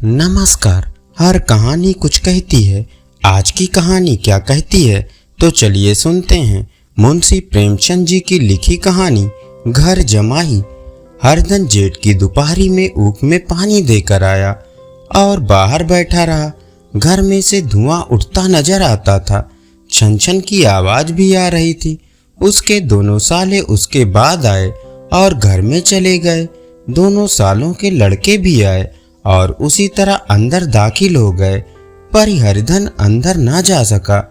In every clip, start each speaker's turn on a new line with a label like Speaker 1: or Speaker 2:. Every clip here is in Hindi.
Speaker 1: नमस्कार। हर कहानी कुछ कहती है। आज की कहानी क्या कहती है तो चलिए सुनते हैं। मुंशी प्रेमचंद जी की लिखी कहानी घर जमाई। हरदन जेठ की दोपहरी में ऊख में पानी देकर आया और बाहर बैठा रहा। घर में से धुआं उठता नजर आता था। छन छन की आवाज भी आ रही थी। उसके दोनों साले उसके बाद आए और घर में चले गए। दोनों सालों के लड़के भी आए और उसी तरह अंदर दाखिल हो गए, पर हरिधन अंदर ना जा सका।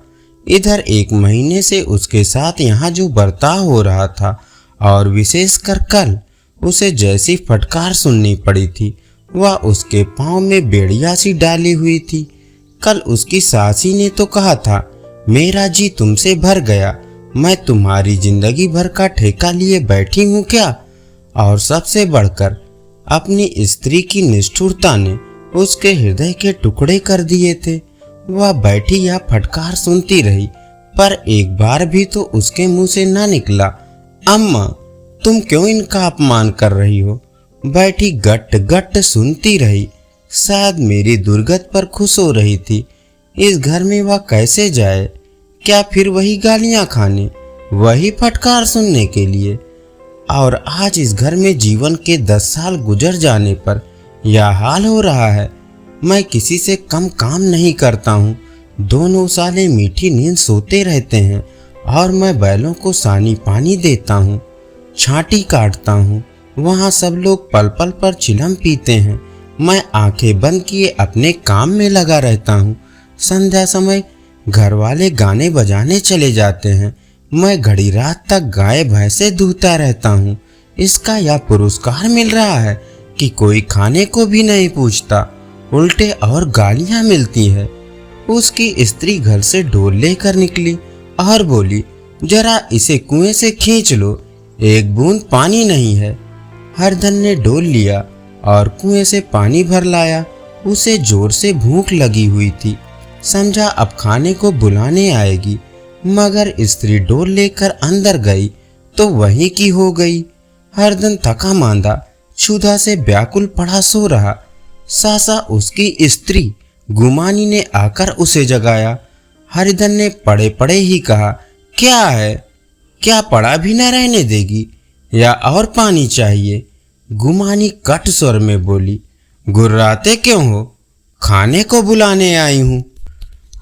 Speaker 1: इधर 1 महीने से उसके साथ यहाँ जो बर्ताव हो रहा था और विशेषकर कल उसे जैसी फटकार सुननी पड़ी थी वह उसके पाँव में बेड़िया सी डाली हुई थी। कल उसकी सासी ने तो कहा था, मेरा जी तुमसे भर गया, मैं तुम्हारी जिंदगी भर का ठेका लिए बैठी हूँ क्या। और सबसे बढ़कर अपनी स्त्री की निष्ठुरता ने उसके हृदय के टुकड़े कर दिए थे। वह बैठी यह फटकार सुनती रही, पर एक बार भी तो उसके मुंह से ना निकला, अम्मा तुम क्यों इनका अपमान कर रही हो। बैठी गट गट सुनती रही। शायद मेरी दुर्गत पर खुश हो रही थी। इस घर में वह कैसे जाए? क्या फिर वही गालियां खाने, वही फटकार सुनने के लिए? और आज इस घर में जीवन के 10 साल गुजर जाने पर यह हाल हो रहा है। मैं किसी से कम काम नहीं करता हूँ। दोनों साले मीठी नींद सोते रहते हैं और मैं बैलों को सानी पानी देता हूँ, छांटी काटता हूँ। वहाँ सब लोग पल पल पर चिलम पीते हैं। मैं आंखें बंद किए अपने काम में लगा रहता हूँ। संध्या समय घर वाले गाने बजाने चले जाते हैं। मैं घड़ी रात तक गाय भैंसे दूहता रहता हूँ। इसका यह पुरस्कार मिल रहा है कि कोई खाने को भी नहीं पूछता, उल्टे और गालियाँ मिलती है। उसकी स्त्री घर से डोल लेकर निकली और बोली, जरा इसे कुएं से खींच लो, एक बूंद पानी नहीं है। हरधन ने डोल लिया और कुएं से पानी भर लाया। उसे जोर से भूख लगी हुई थी। समझा अब खाने को बुलाने आएगी, मगर स्त्री डोल लेकर अंदर गई तो वहीं की हो गई। हरदन थका मांदा क्षुधा से व्याकुल पड़ा सो रहा। सासा उसकी स्त्री गुमानी ने आकर उसे जगाया। हरिधन ने पड़े पड़े ही कहा, क्या है, क्या पड़ा भी न रहने देगी या और पानी चाहिए? गुमानी कट स्वर में बोली, गुर्राते क्यों हो, खाने को बुलाने आई हूँ।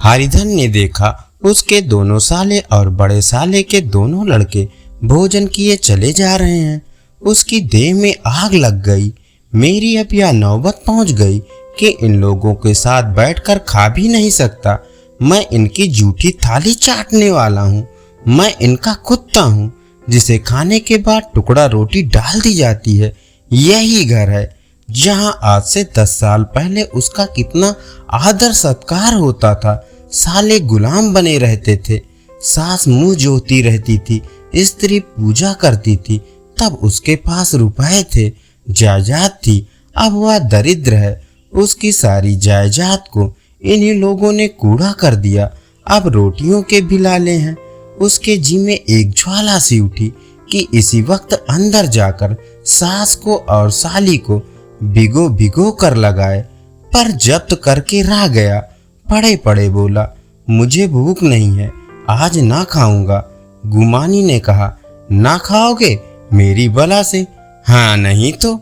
Speaker 1: हरिधन ने देखा उसके दोनों साले और बड़े साले के दोनों लड़के भोजन किए चले जा रहे हैं। उसकी देह में आग लग गई। मेरी अब यह नौबत पहुंच गई कि इन लोगों के साथ बैठकर खा भी नहीं सकता। मैं इनकी जूठी थाली चाटने वाला हूँ। मैं इनका कुत्ता हूँ जिसे खाने के बाद टुकड़ा रोटी डाल दी जाती है। यही घर है जहाँ आज से 10 साल पहले उसका कितना आदर सत्कार होता था। साले गुलाम बने रहते थे। सास मुंह जोती रहती थी, स्त्री पूजा करती थी। तब उसके पास रुपए थे, जायदाद थी। अब वह दरिद्र है। उसकी सारी जायदाद को इन्हीं लोगों ने कूड़ा कर दिया। अब रोटियों के बिलाले हैं। उसके जी में एक ज्वाला सी उठी कि इसी वक्त अंदर जाकर सास को और साली को भिगो भिगो कर लगाए, पर जब्त करके रह गया। पड़े पड़े बोला, मुझे भूख नहीं है, आज ना खाऊंगा। गुमानी ने कहा, ना खाओगे मेरी बला से? हाँ नहीं तो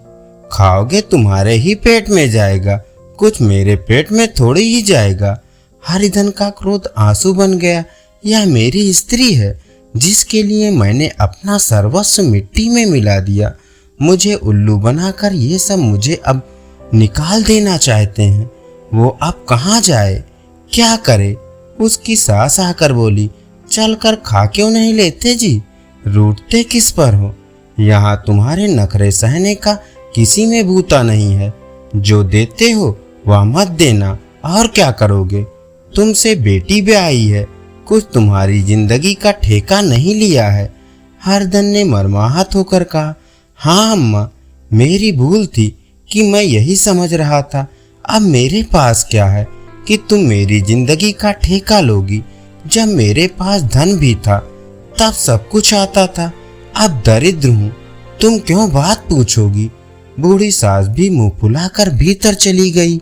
Speaker 1: खाओगे, तुम्हारे ही पेट में जाएगा, कुछ मेरे पेट में थोड़ी ही जाएगा। हरिधन का क्रोध आंसू बन गया। यह मेरी स्त्री है जिसके लिए मैंने अपना सर्वस्व मिट्टी में मिला दिया। मुझे उल्लू बनाकर ये सब मुझे अब निकाल देना चाहते हैं। वो अब कहाँ जाए, क्या करे? उसकी सास आकर बोली, चलकर खा क्यों नहीं लेते जी, रूठते किस पर हो? यहाँ तुम्हारे नखरे सहने का किसी में भूता नहीं है। जो देते हो वह मत देना, और क्या करोगे? तुमसे बेटी ब्याही है, कुछ तुम्हारी जिंदगी का ठेका नहीं लिया है। हरधन ने मर्माहत होकर कहा, हाँ अम्मा, मेरी भूल थी कि मैं यही समझ रहा था। अब मेरे पास क्या है कि तुम मेरी जिंदगी का ठेका लोगी? जब मेरे पास धन भी था तब सब कुछ आता था। अब दरिद्र हूँ, तुम क्यों बात पूछोगी? बूढ़ी सास भी मुंह फुलाकर भीतर चली गई।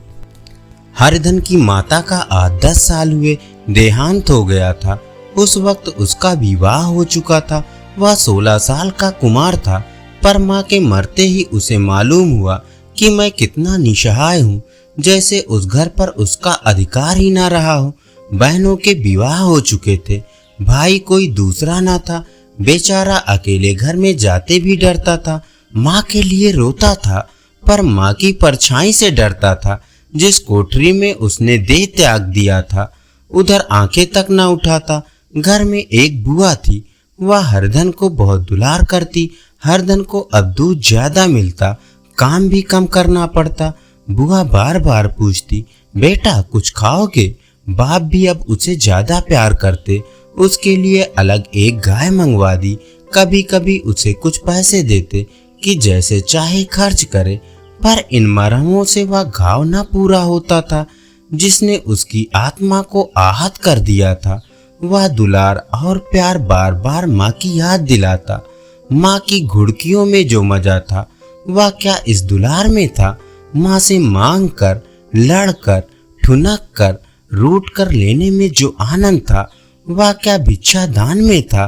Speaker 1: हरिधन की माता का आज 10 साल हुए देहांत हो गया था। उस वक्त उसका विवाह हो चुका था। वह 16 साल का कुमार था, पर माँ के मरते ही उसे मालूम हुआ कि मैं कितना निसहाय हूँ, जैसे उस घर पर उसका अधिकार ही ना रहा हो। बहनों के विवाह हो चुके थे, भाई कोई दूसरा ना था। बेचारा अकेले घर में जाते भी डरता था। माँ के लिए रोता था, पर माँ की परछाई से डरता था, जिस कोठरी में उसने देह त्याग दिया था उधर आंखें तक न उठाता। घर में एक बुआ थी, वह हरधन को बहुत दुलार करती। हरधन को अब दूध ज्यादा मिलता, काम भी कम करना पड़ता। बुआ बार बार पूछती, बेटा कुछ खाओगे? बाप भी अब उसे ज्यादा प्यार करते, उसके लिए अलग एक गाय मंगवा दी। कभी कभी उसे कुछ पैसे देते कि जैसे चाहे खर्च करे, पर इन मरहमों से वह घाव न पूरा होता था जिसने उसकी आत्मा को आहत कर दिया था। वह दुलार और प्यार बार बार माँ की याद दिलाता। माँ की घुड़कियों में जो मजा था, वह क्या इस दुलार में था? माँ से मांग कर, लड़ कर, ठुनक कर, रूठ कर लेने में जो आनंद था, वह क्या भिक्षा दान में था?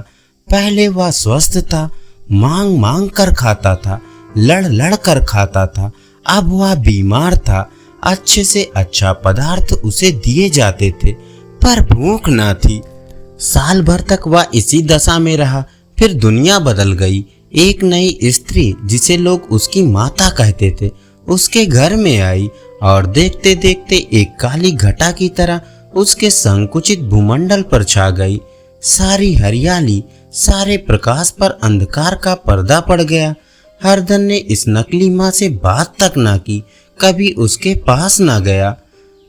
Speaker 1: पहले वह स्वस्थ था, मांग मांग कर खाता था, लड़ लड़ कर खाता था। अब वह बीमार था, अच्छे से अच्छा पदार्थ उसे दिए जाते थे, पर भूख ना थी। साल भर तक वह इसी दशा में रहा। फिर दुनिया बदल गई। एक नई स्त्री, जिसे लोग उसकी माता कहते थे, उसके घर में आई और देखते देखते एक काली घटा की तरह उसके संकुचित भूमंडल पर छा गई। सारी हरियाली, सारे प्रकाश पर अंधकार का पर्दा पड़ गया। हरधन ने इस नकली माँ से बात तक ना की, कभी उसके पास ना गया।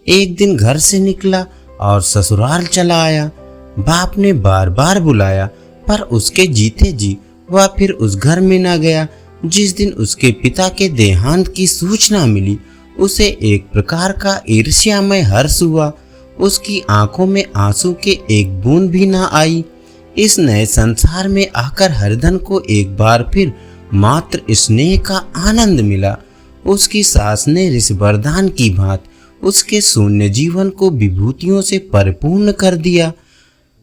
Speaker 1: एक दिन घर से निकला और ससुराल चला आया। बाप ने बार बार बुलाया, पर उसके जीते जी वह फिर उस घर में ना गया। जिस दिन उसके पिता के देहांत की सूचना मिली, उसे एक प्रकार का ईर्ष्यामय हर्ष हुआ। उसकी आंखों में आंसू के एक बूंद भी ना आई। इस नए संसार में आकर हरधन को एक बार फिर मात्र स्नेह का आनंद मिला। उसकी सास ने ऋषिवरदान की भांति उसके शून्य जीवन को विभूतियों से परिपूर्ण कर दिया।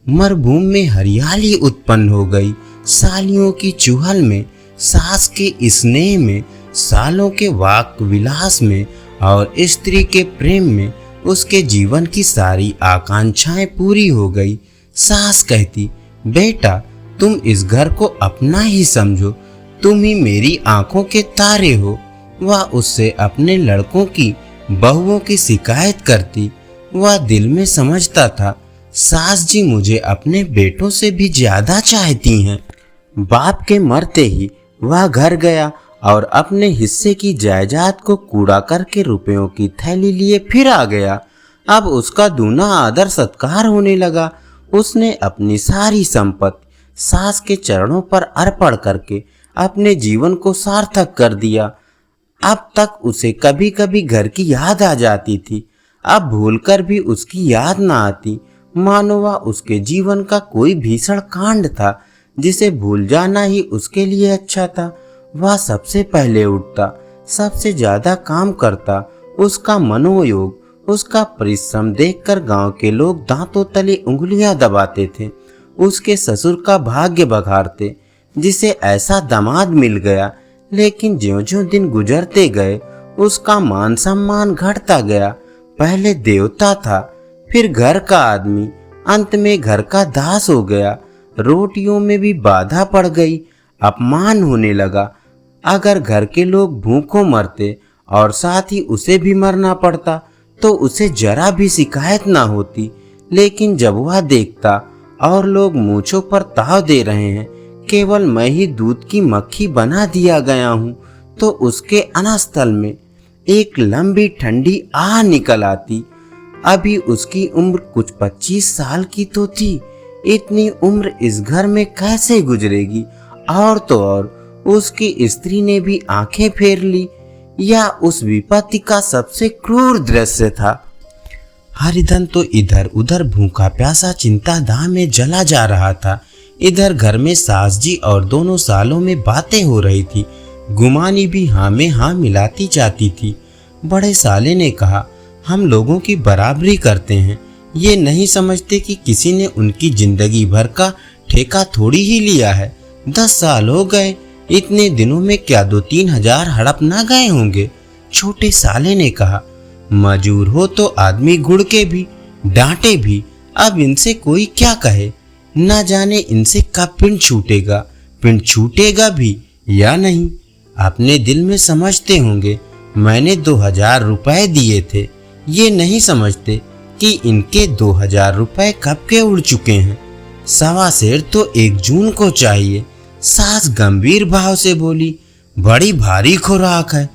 Speaker 1: मरुभूमि में हरियाली उत्पन्न हो गई। सालियों की चुहल में, सास के स्नेह में, सालों के वाक विलास में और स्त्री के प्रेम में उसके जीवन की सारी आकांक्षाएं पूरी हो गई। सास कहती, बेटा तुम इस घर को अपना ही समझो, तुम ही मेरी आंखों के तारे हो। वह उससे अपने लड़कों की, बहुओं की शिकायत करती। वह दिल में समझता था, सास जी मुझे अपने बेटों से भी ज्यादा चाहती हैं। बाप के मरते ही वह घर गया और अपने हिस्से की जायदाद को कूड़ा करके रुपयों की थैली लिए फिर आ गया। अब उसका दूना आदर सत्कार होने लगा। उसने अपनी सारी संपत्ति सास के चरणों पर अर्पण करके अपने जीवन को सार्थक कर दिया। अब तक उसे कभी कभी घर की याद आ जाती थी, अब भूलकर भी उसकी याद न आती, मानो वह उसके जीवन का कोई भीषण कांड था जिसे भूल जाना ही उसके लिए अच्छा था। वह सबसे पहले उठता, सबसे ज्यादा काम करता। उसका मनोयोग, उसका परिश्रम देखकर गांव के लोग दांतों तले उंगलियां दबाते थे। उसके ससुर का भाग्य बघारते, जिसे ऐसा दामाद मिल गया। लेकिन ज्यों-ज्यों दिन गुजरते गए, उसका मान सम्मान घटता गया। पहले देवता था, फिर घर का आदमी, अंत में घर का दास हो गया। रोटियों में भी बाधा पड़ गई, अपमान होने लगा। अगर घर के लोग भूखों मरते और साथ ही उसे भी मरना पड़ता तो उसे जरा भी शिकायत ना होती। लेकिन जब वह देखता और लोग मूंछों पर ताव दे रहे हैं, केवल मैं ही दूध की मक्खी बना दिया गया हूँ, तो उसके अनस्थल में एक लंबी ठंडी आह निकल आती। अभी उसकी उम्र कुछ 25 साल की तो थी। इतनी उम्र इस घर में कैसे गुजरेगी? और तो और उसकी स्त्री ने भी आंखें फेर ली। यह उस विपत्ति का सबसे क्रूर दृश्य था। हरिधन तो इधर उधर भूखा प्यासा चिंता दाह में जला जा रहा था। इधर घर में सास जी और दोनों सालों में बातें हो रही थी। गुमानी भी हाँ में हाँ मिलाती जाती थी। बड़े साले ने कहा, हम लोगों की बराबरी करते हैं। ये नहीं समझते कि किसी ने उनकी जिंदगी भर का ठेका थोड़ी ही लिया है। 10 साल हो गए, इतने दिनों में क्या 2-3 हजार हड़प ना गए होंगे। छोटे साले ने कहा। मजूर हो तो आदमी गुड़के भी, डांटे भी, अब इनसे कोई क्या कहे। ना जाने इनसे कब पिंड छूटेगा भी या नहीं। अपने दिल में समझते होंगे मैंने 2000 रुपए दिए थे। ये नहीं समझते कि इनके 2000 रुपए कब के उड़ चुके हैं। 1.25 सेर तो 1 जून को चाहिए। सास गंभीर भाव से बोली, बड़ी भारी खुराक है।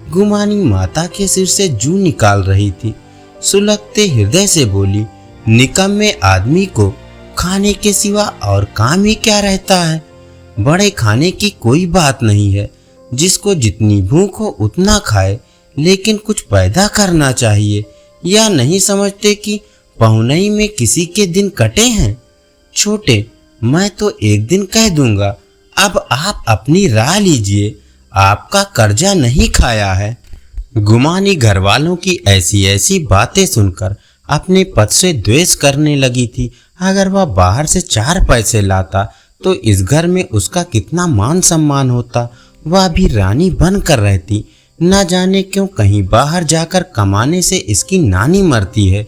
Speaker 1: गुमानी माता के सिर से जूं निकाल रही थी। सुलगते हृदय से बोली, निकम्मे आदमी को खाने के सिवा और काम ही क्या रहता है। बड़े खाने की कोई बात नहीं है, जिसको जितनी भूख हो उतना खाए, लेकिन कुछ पैदा करना चाहिए। या नहीं समझते कि पहुनई में किसी के दिन कटे हैं। छोटे, मैं तो एक दिन कह दूंगा, अब आप अपनी राह लीजिए, आपका कर्जा नहीं खाया है। गुमानी घर वालों की ऐसी ऐसी बातें सुनकर अपने पद से द्वेष करने लगी थी। अगर वह बाहर से 4 पैसे लाता तो इस घर में उसका कितना मान सम्मान होता। वह भी रानी बनकर रहती। न जाने क्यों कहीं बाहर जाकर कमाने से इसकी नानी मरती है।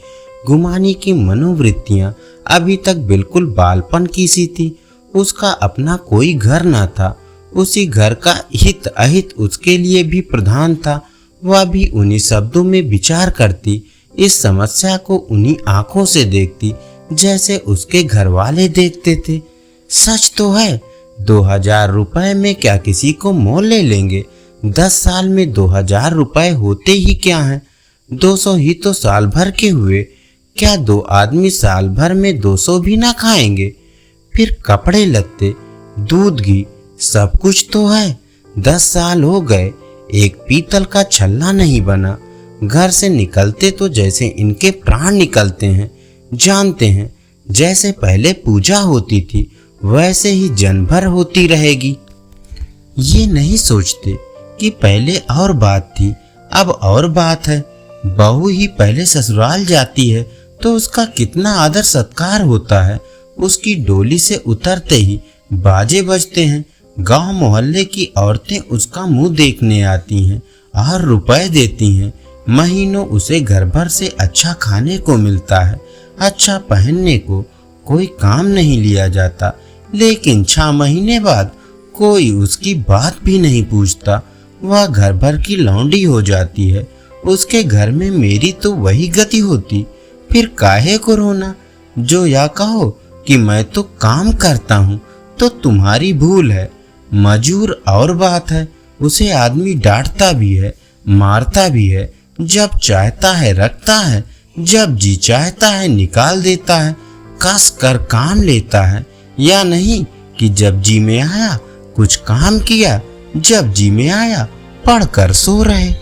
Speaker 1: गुमानी की मनोवृत्तियां अभी तक बिल्कुल बालपन की सी थी। उसका अपना कोई घर न था। उसी घर का हित अहित उसके लिए भी प्रधान था। वह भी उन्हीं शब्दों में विचार करती, इस समस्या को उन्हीं आंखों से देखती जैसे उसके घर वाले देखते थे। सच तो है, 2000 रुपए में क्या किसी को मोल ले लेंगे। 10 साल में 2000 रुपए होते ही क्या हैं। 200 ही तो साल भर के हुए। क्या 2 आदमी साल भर में 200 भी ना खाएंगे। फिर कपड़े लत्ते, दूध घी, सब कुछ तो है। 10 साल हो गए, एक पीतल का छल्ला नहीं बना। घर से निकलते तो जैसे इनके प्राण निकलते हैं। जानते हैं, जैसे पहले पूजा होती थी वैसे ही जन्म भर होती रहेगी। ये नहीं सोचते कि पहले और बात थी, अब और बात है। बहू ही पहले ससुराल जाती है तो उसका कितना आदर सत्कार होता है। उसकी डोली से उतरते ही बाजे बजते हैं। गांव मोहल्ले की औरतें उसका मुंह देखने आती हैं और रुपए देती हैं। महीनों उसे घर भर से अच्छा खाने को मिलता है, अच्छा पहनने को। कोई काम नहीं लिया जाता, लेकिन 6 महीने बाद कोई उसकी बात भी नहीं पूछता। वह घर भर की लौंडी हो जाती है। उसके घर में मेरी तो वही गति होती। फिर काहे को रोना। जो या कहो कि मैं तो काम करता हूँ तो तुम्हारी भूल है। मजूर और बात है, उसे आदमी डांटता भी है, मारता भी है। जब चाहता है रखता है, जब जी चाहता है निकाल देता है, कस कर काम लेता है। या नहीं कि जब जी में आया कुछ काम किया, जब जी में आया पढ़कर सो रहे।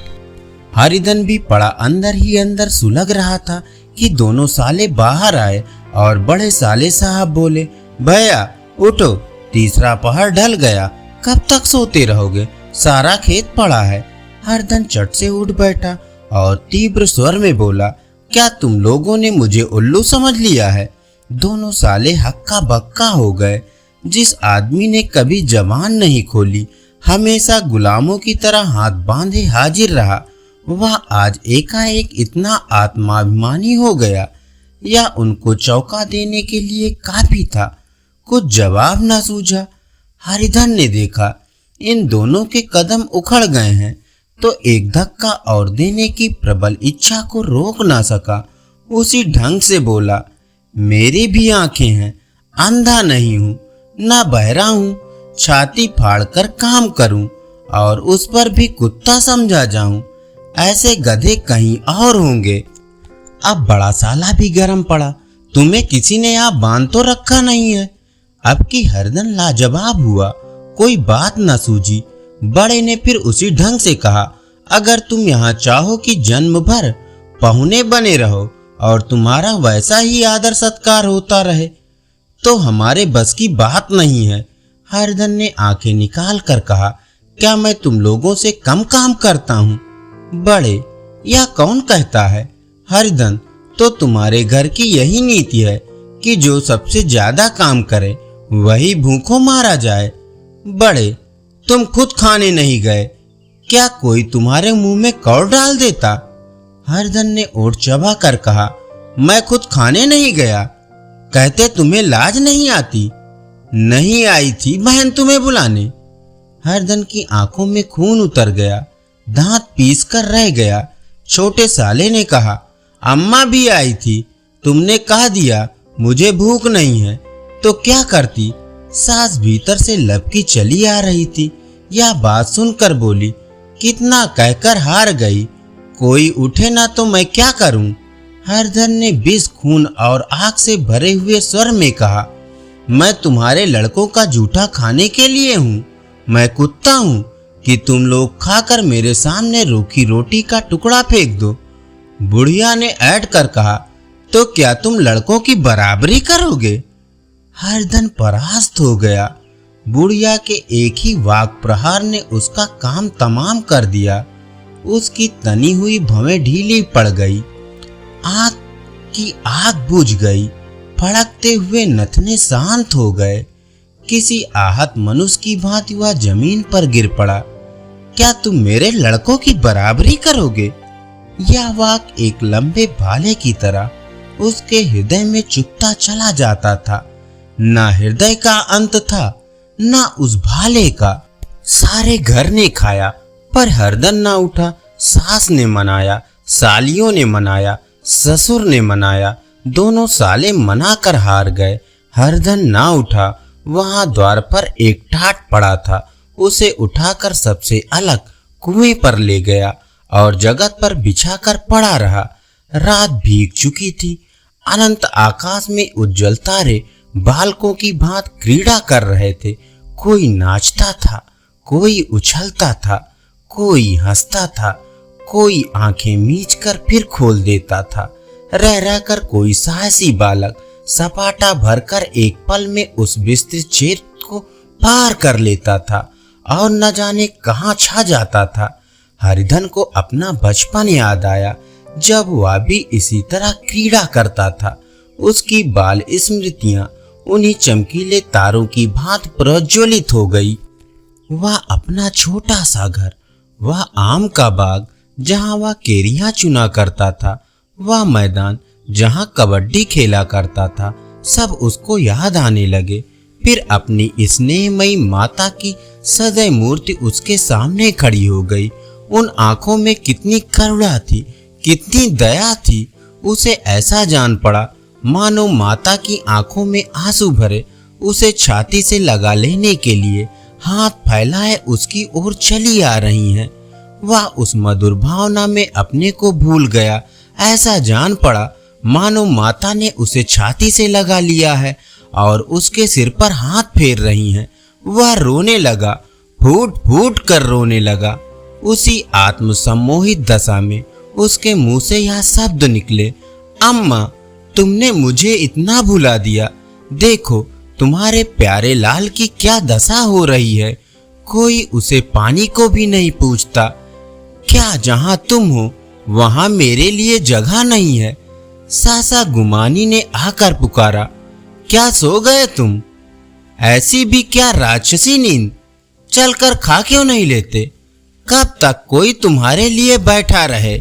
Speaker 1: हरिधन भी पड़ा अंदर ही अंदर सुलग रहा था कि दोनों साले बाहर आए और बड़े साले साहब बोले, भैया उठो, तीसरा पहर ढल गया, कब तक सोते रहोगे, सारा खेत पड़ा है। हरिधन चट से उठ बैठा और तीव्र स्वर में बोला, क्या तुम लोगों ने मुझे उल्लू समझ लिया है। दोनों साले हक्का बक्का हो गए। जिस आदमी ने कभी जबान नहीं खोली, हमेशा गुलामों की तरह हाथ बांधे हाजिर रहा, वह आज एकाएक इतना आत्माभिमानी हो गया। या उनको चौंका देने के लिए काफी था। कुछ जवाब न सूझा। हरिधन ने देखा इन दोनों के कदम उखड़ गए हैं तो एक धक्का और देने की प्रबल इच्छा को रोक ना सका। उसी ढंग से बोला, मेरी भी आंखें हैं, अंधा नहीं हूँ, ना बहरा हूँ। छाती फाड़कर काम करूँ और उस पर भी कुत्ता समझा जाऊं। ऐसे गधे कहीं और होंगे। अब बड़ा साला भी गर्म पड़ा। तुम्हें किसी ने यहाँ बांध तो रखा नहीं है। अब की हरदन लाजवाब हुआ, कोई न न सूझी। बड़े ने फिर उसी ढंग से कहा, अगर तुम यहाँ चाहो कि जन्म भर पहुने बने रहो और तुम्हारा वैसा ही आदर सत्कार होता रहे तो हमारे बस की बात नहीं है। हरदन ने आंखें निकाल कर कहा, क्या मैं तुम लोगों से कम काम करता हूँ? बड़े, यह कौन कहता है? हरिधन, तो तुम्हारे घर की यही नीति है कि जो सबसे ज्यादा काम करे वही भूखों मारा जाए। बड़े, तुम खुद खाने नहीं गए, क्या कोई तुम्हारे मुंह में कौर डाल देता? हरिधन ने ओठ चबा कर कहा, मैं खुद खाने नहीं गया, कहते तुम्हें लाज नहीं आती? नहीं आई थी बहन तुम्हें बुलाने। हरिधन की आंखों में खून उतर गया, दांत पीस कर रह गया। छोटे साले ने कहा, अम्मा भी आई थी, तुमने कह दिया मुझे भूख नहीं है, तो क्या करती? सास भीतर से लपकी चली आ रही थी। यह बात सुनकर बोली, कितना कहकर हार गई, कोई उठे ना तो मैं क्या करूं? हरिधन ने विष, खून और आग से भरे हुए स्वर में कहा, मैं तुम्हारे लड़कों का जूठा खाने के लिए हूँ? मैं कुत्ता हूँ कि तुम लोग खाकर मेरे सामने रूखी रोटी का टुकड़ा फेंक दो? बुढ़िया ने ऐड कर कहा, तो क्या तुम लड़कों की बराबरी करोगे? हरिधन परास्त हो गया। बुढ़िया के एक ही वाक प्रहार ने उसका काम तमाम कर दिया। उसकी तनी हुई भवें ढीली पड़ गई, आग की आग बुझ गई, फड़कते हुए नथने शांत हो गए। किसी आहत मनुष्य की भांति वह जमीन पर गिर पड़ा। क्या तुम मेरे लड़कों की बराबरी करोगे? यह वाक एक लंबे भाले की तरह उसके हृदय में चुभता चला जाता था। ना हृदय का अंत था, ना उस भाले का। सारे घर ने खाया पर हरदन ना उठा। सास ने मनाया, सालियों ने मनाया, ससुर ने मनाया, दोनों साले मना कर हार गए। हरदन ना उठा। वहां द्वार पर एक टाट पड़ा था, उसे उठाकर सबसे अलग कुएं पर ले गया और जगत पर बिछाकर पड़ा रहा। रात भीग चुकी थी। अनंत आकाश में उज्जवल तारे बालकों की भांति क्रीड़ा कर रहे थे। कोई नाचता था, कोई उछलता था, कोई हंसता था, कोई आंखें मीचकर फिर खोल देता था। रह रहकर कोई साहसी बालक सपाटा भरकर एक पल में उस विस्तृत क्षेत्र को पार कर लेता था और न जाने कहां छा जाता था। हरिधन को अपना बचपन याद आया, जब वह भी इसी तरह क्रीड़ा करता था। उसकी बाल स्मृतियां उन्हीं चमकीले तारों की भांति प्रज्वलित हो गई। वह अपना छोटा सा घर, वह आम का बाग जहां वह केरियां चुना करता था, वह मैदान जहां कबड्डी खेला करता था, सब उसको याद आने लगे। फिर अपनी स्नेहमयी माता की सदैव मूर्ति उसके सामने खड़ी हो गई। उन आंखों में कितनी करुणा थी, कितनी दया थी। उसे ऐसा जान पड़ा मानो माता की आंखों में आंसू भरे उसे छाती से लगा लेने के लिए हाथ फैलाए उसकी ओर चली आ रही हैं। वह उस मधुर भावना में अपने को भूल गया। ऐसा जान पड़ा मानो माता ने उसे छाती से लगा लिया है और उसके सिर पर हाथ फेर रही हैं। वह रोने लगा, फूट फूट कर रोने लगा। उसी आत्म सम्मोहित दशा में उसके मुंह से यह शब्द निकले, अम्मा, तुमने मुझे इतना भुला दिया। देखो तुम्हारे प्यारे लाल की क्या दशा हो रही है। कोई उसे पानी को भी नहीं पूछता। क्या जहां तुम हो वहां मेरे लिए जगह नहीं है? सासा गुमानी ने आकर पुकारा, क्या सो गए तुम? ऐसी भी क्या राक्षसी नींद? चलकर खा क्यों नहीं लेते? कब तक कोई तुम्हारे लिए बैठा रहे?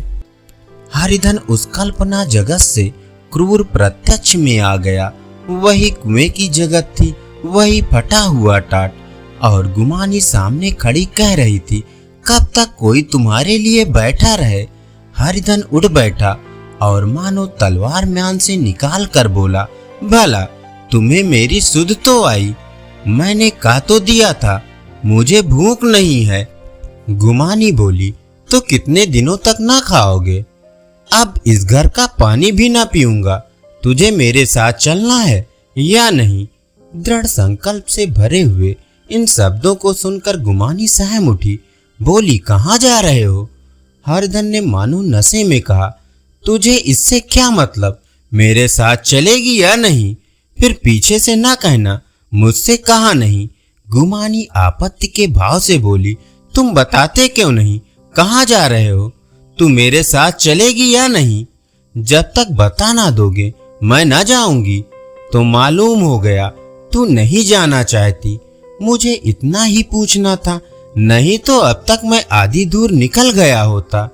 Speaker 1: हरिधन उस कल्पना जगत से क्रूर प्रत्यक्ष में आ गया। वही कुएं की जगत थी, वही फटा हुआ टाट, और गुमानी सामने खड़ी कह रही थी, कब तक कोई तुम्हारे लिए बैठा रहे? हरिधन उठ बैठा और मानो तलवार म्यान से निकाल कर बोला, भला तुम्हें मेरी सुध तो आई? मैंने कहा तो दिया था मुझे भूख नहीं है। गुमानी बोली, तो कितने दिनों तक ना खाओगे? अब इस घर का पानी भी ना पीऊंगा। तुझे मेरे साथ चलना है या नहीं? दृढ़ संकल्प से भरे हुए इन शब्दों को सुनकर गुमानी सहम उठी। बोली, कहाँ जा रहे हो? हरिधन ने मानो नशे में कहा, तुझे इससे क्या मतलब? मेरे साथ चलेगी या नहीं? फिर पीछे से ना कहना मुझसे कहा नहीं। गुमानी आपत्ति के भाव से बोली, तुम बताते क्यों नहीं? कहाँ जा रहे हो? तू मेरे साथ चलेगी या नहीं? जब तक बता ना दोगे मैं ना जाऊंगी। तो मालूम हो गया तू नहीं जाना चाहती। मुझे इतना ही पूछना था, नहीं तो अब तक मैं आधी दूर निकल गया होता।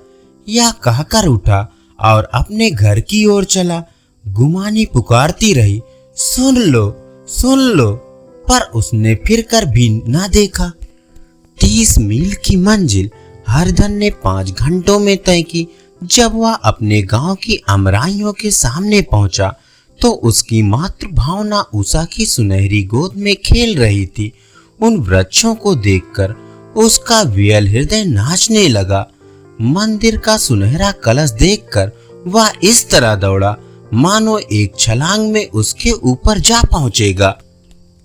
Speaker 1: यह कहकर उठा और अपने घर की ओर चला। गुमानी पुकारती रही, सुन लो सुन लो, पर उसने फिर कर भी ना देखा। 30 मील की मंजिल हरधन ने 5 घंटों में तय की। जब वह अपने गांव की अमराइयों के सामने पहुंचा तो उसकी मातृभावना उषा की सुनहरी गोद में खेल रही थी। उन वृक्षों को देखकर उसका वियल हृदय नाचने लगा। मंदिर का सुनहरा कलश देखकर वह इस तरह दौड़ा मानो एक छलांग में उसके ऊपर जा पहुंचेगा।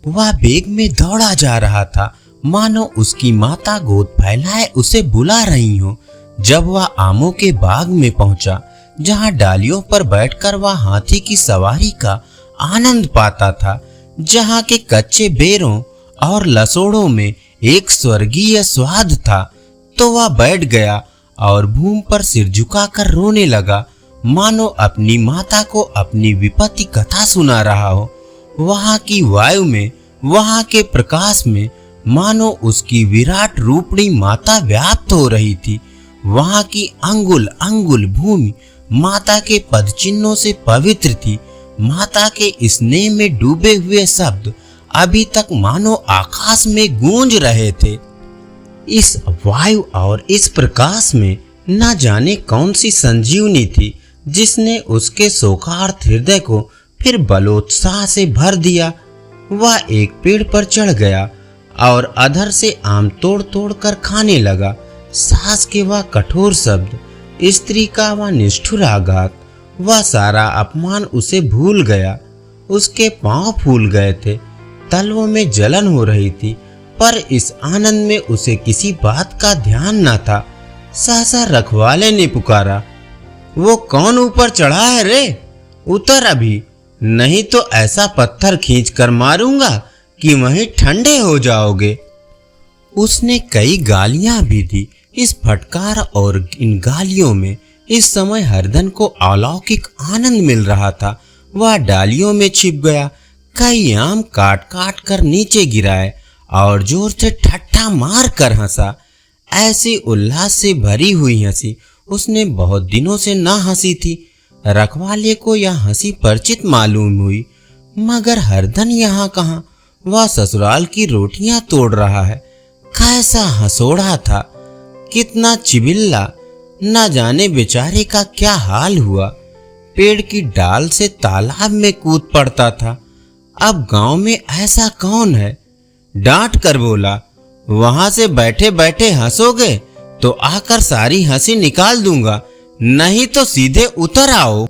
Speaker 1: वह वेग में दौड़ा जा रहा था, मानो उसकी माता गोद फैलाए उसे बुला रही हो। जब वह आमों के बाग में पहुंचा, जहां डालियों पर बैठकर वह हाथी की सवारी का आनंद पाता था, जहां के कच्चे बेरों और लसोड़ों में एक स्वर्गीय स्वाद था, तो वह बैठ गया और भूमि पर सिर झुकाकर रोने लगा, मानो अपनी माता को अपनी विपत्ति कथा सुना रहा हो। वहां की वायु में, वहां के प्रकाश में मानो उसकी विराट रूपणी माता व्याप्त हो रही थी। वहां की अंगुल अंगुल भूमि माता के पद चिन्हों से पवित्र थी। माता के स्नेह में डूबे हुए शब्द अभी तक मानो आकाश में गूंज रहे थे। इस वायु और इस प्रकाश में न जाने कौन सी संजीवनी थी, जिसने उसके शोकार्त हृदय को फिर बलोत्साह से भर दिया। वह एक पेड़ पर चढ़ गया और अधर से आम तोड़ तोड़ कर खाने लगा। सास के वह कठोर शब्द, स्त्री का वह निष्ठुर आघात, वह सारा अपमान उसे भूल गया। उसके पांव फूल गए थे, तलवों में जलन हो रही थी, पर इस आनंद में उसे किसी बात का ध्यान न था। सहसा रखवाले ने पुकारा, वो कौन ऊपर चढ़ा है रे? उतर अभी, नहीं तो ऐसा पत्थर खींच कर मारूंगा कि वहीं ठंडे हो जाओगे। उसने कई गालियां भी दी। इस फटकार और इन गालियों में इस समय हरधन को अलौकिक आनंद मिल रहा था। वह डालियों में छिप गया, कई आम काट काट कर नीचे गिराए और जोर से ठट्ठा मार कर हंसा। ऐसी उल्लास से भरी हुई हंसी उसने बहुत दिनों से ना हंसी थी। रखवाले को यह हंसी परिचित मालूम हुई, मगर हरधन यहाँ कहाँ? वह ससुराल की रोटियां तोड़ रहा है। कैसा हंसोड़ा था, कितना चिबिल्ला, न जाने बेचारे का क्या हाल हुआ। पेड़ की डाल से तालाब में कूद पड़ता था। अब गांव में ऐसा कौन है? डांट कर बोला, वहां से बैठे बैठे हंसोगे तो आकर सारी हंसी निकाल दूंगा, नहीं तो सीधे उतर आओ।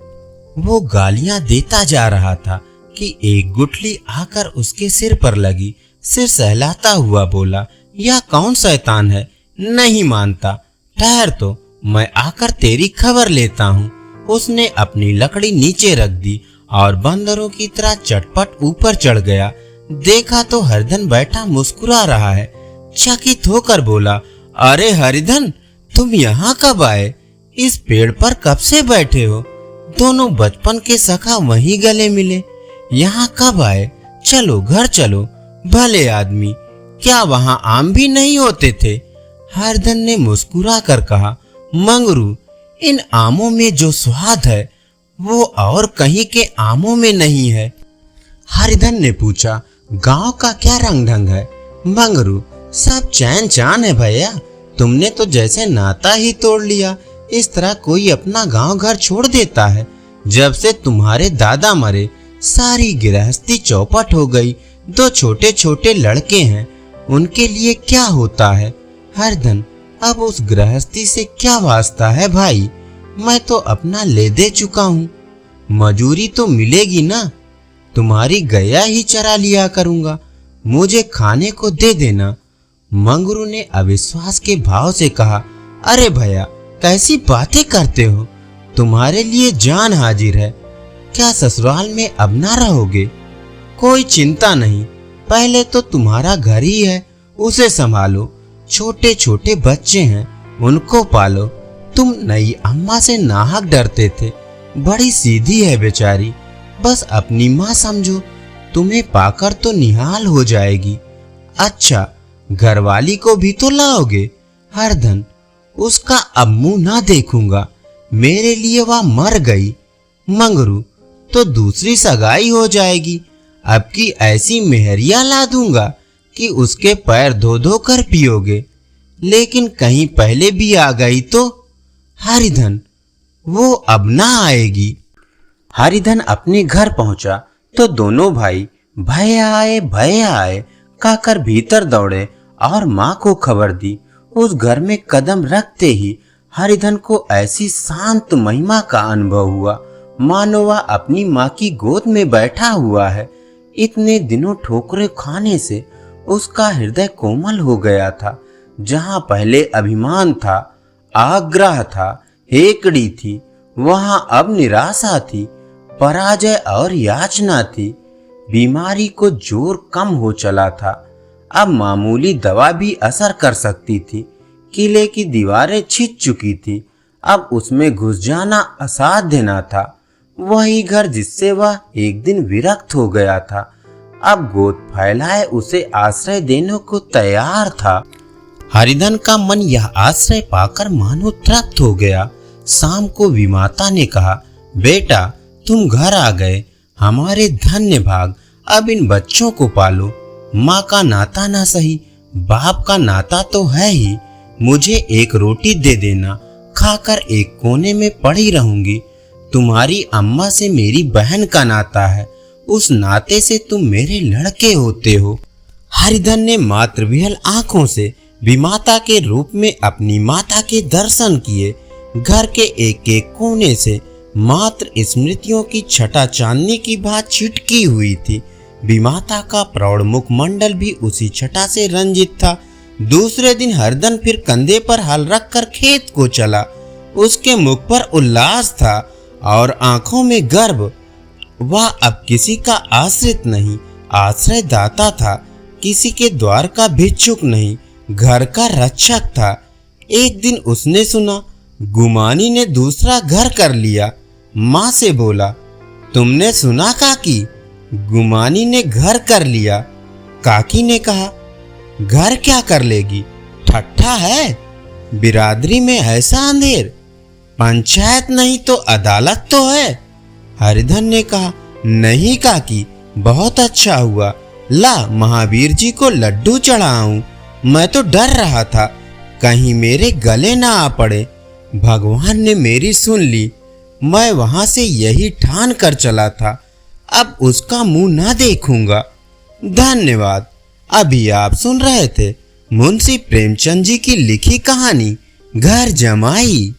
Speaker 1: वो गालियां देता जा रहा था कि एक गुठली आकर उसके सिर पर लगी। सिर सहलाता हुआ बोला, यह कौन शैतान है? नहीं मानता, ठहर तो मैं आकर तेरी खबर लेता हूँ। उसने अपनी लकड़ी नीचे रख दी और बंदरों की तरह चटपट ऊपर चढ़ गया। देखा तो हरधन बैठा मुस्कुरा रहा है। चकित होकर बोला, अरे हरिधन, तुम यहाँ कब आए? इस पेड़ पर कब से बैठे हो? दोनों बचपन के सखा वहीं गले मिले, यहाँ कब आए? चलो घर चलो। भले आदमी, क्या वहाँ आम भी नहीं होते थे? हरधन ने मुस्कुरा कर कहा, मंगरू, इन आमों में जो स्वाद है वो और कहीं के आमों में नहीं है। हरिधन ने पूछा, गांव का क्या रंग ढंग है? मंगरू, सब चैन चान है भैया, तुमने तो जैसे नाता ही तोड़ लिया। इस तरह कोई अपना गांव घर छोड़ देता है? जब से तुम्हारे दादा मरे सारी गृहस्थी चौपट हो गई। 2 छोटे छोटे लड़के हैं, उनके लिए क्या होता है? हरधन, अब उस गृहस्थी से क्या वास्ता है भाई? मैं तो अपना ले दे चुका हूँ, मजूरी तो मिलेगी ना? तुम्हारी गया ही चरा लिया करूंगा, मुझे खाने को दे देना। मंगरू ने अविश्वास के भाव से कहा, अरे भैया, कैसी बातें करते हो? तुम्हारे लिए जान हाजिर है। क्या ससुराल में अब ना रहोगे? कोई चिंता नहीं, पहले तो तुम्हारा घर ही है, उसे संभालो। छोटे छोटे बच्चे हैं, उनको पालो। तुम नई अम्मा से नाहक डरते थे, बड़ी सीधी है बेचारी, बस अपनी माँ समझो, तुम्हें पाकर तो निहाल हो जाएगी। अच्छा, घरवाली को भी तो लाओगे? हरधन, उसका अब मुंह ना देखूंगा, मेरे लिए वह मर गई। मंगरू, तो दूसरी सगाई हो जाएगी, अब की ऐसी मेहरिया ला दूंगा कि उसके पैर धो धो कर पियोगे। लेकिन कहीं पहले भी आ गई तो? हरिधन, वो अब ना आएगी। हरिधन अपने घर पहुंचा तो दोनों भाई भय आए कहकर भीतर दौड़े और माँ को खबर दी। उस घर में कदम रखते ही हरिधन को ऐसी शांत महिमा का अनुभव हुआ, मानो वह अपनी माँ की गोद में बैठा हुआ है। इतने दिनों ठोकरें खाने से उसका हृदय कोमल हो गया था। जहाँ पहले अभिमान था, आग्रह था, हेकड़ी थी, वहाँ अब निराशा थी, पराजय और याचना थी। बीमारी को जोर कम हो चला था, अब मामूली दवा भी असर कर सकती थी। किले की दीवारें छिद चुकी थी, अब उसमें घुस जाना असाध्य न था। वही घर जिससे वह एक दिन विरक्त हो गया था, अब गोद फैलाए उसे आश्रय देने को तैयार था। हरिधन का मन यह आश्रय पाकर मानो तृप्त हो गया। शाम को विमाता ने कहा, बेटा तुम घर आ गए, हमारे धन्य भाग, अब इन बच्चों को पालो। माँ का नाता ना सही, बाप का नाता तो है ही। मुझे एक रोटी दे देना, खाकर एक कोने में पड़ी रहूंगी। तुम्हारी अम्मा से मेरी बहन का नाता है, उस नाते से तुम मेरे लड़के होते हो। हरिधन ने मातृविहल आंखों से विमाता के रूप में अपनी माता के दर्शन किए। घर के एक एक कोने से मात्र स्मृतियों की छटा चांदनी की बात छिटकी हुई थी। विमाता का प्रौढ़ मुखमंडल भी उसी छटा से रंजित था। दूसरे दिन हरधन फिर कंधे पर हल रखकर खेत को चला। उसके मुख पर उल्लास था और आंखों में गर्व। वह अब किसी का आश्रित नहीं, आश्रय दाता था, किसी के द्वार का भिक्षुक नहीं, घर का रक्षक था। एक दिन उसने सुना गुमानी ने दूसरा घर कर लिया। माँ से बोला, तुमने सुना काकी, गुमानी ने घर कर लिया। काकी ने कहा, घर क्या कर लेगी, ठट्ठा है, बिरादरी में ऐसा अंधेर, पंचायत नहीं तो अदालत तो है। हरिधन ने कहा, नहीं काकी, बहुत अच्छा हुआ, ला महावीर जी को लड्डू चढ़ाऊं। मैं तो डर रहा था कहीं मेरे गले ना आ पड़े। भगवान ने मेरी सुन ली। मैं वहां से यही ठान कर चला था, अब उसका मुंह ना देखूंगा। धन्यवाद। अभी आप सुन रहे थे मुंशी प्रेमचंद जी की लिखी कहानी घर जमाई।